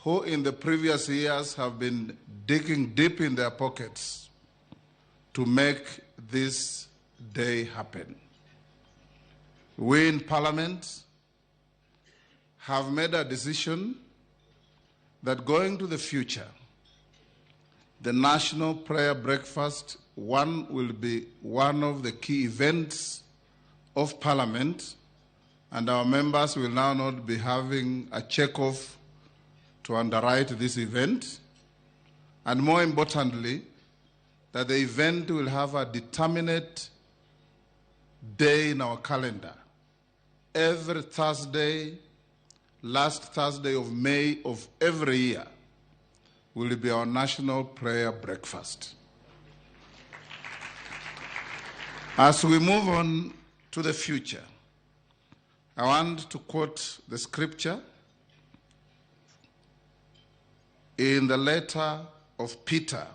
who in the previous years have been digging deep in their pockets to make this day happen. We in Parliament have made a decision that going to the future, the National Prayer Breakfast will be one of the key events of Parliament, and our members will now not be having a check-off to underwrite this event, and more importantly, that the event will have a determinate day in our calendar. Every Thursday, last Thursday of May of every year, will be our National Prayer Breakfast. As we move on to the future, I want to quote the scripture in the letter of Peter,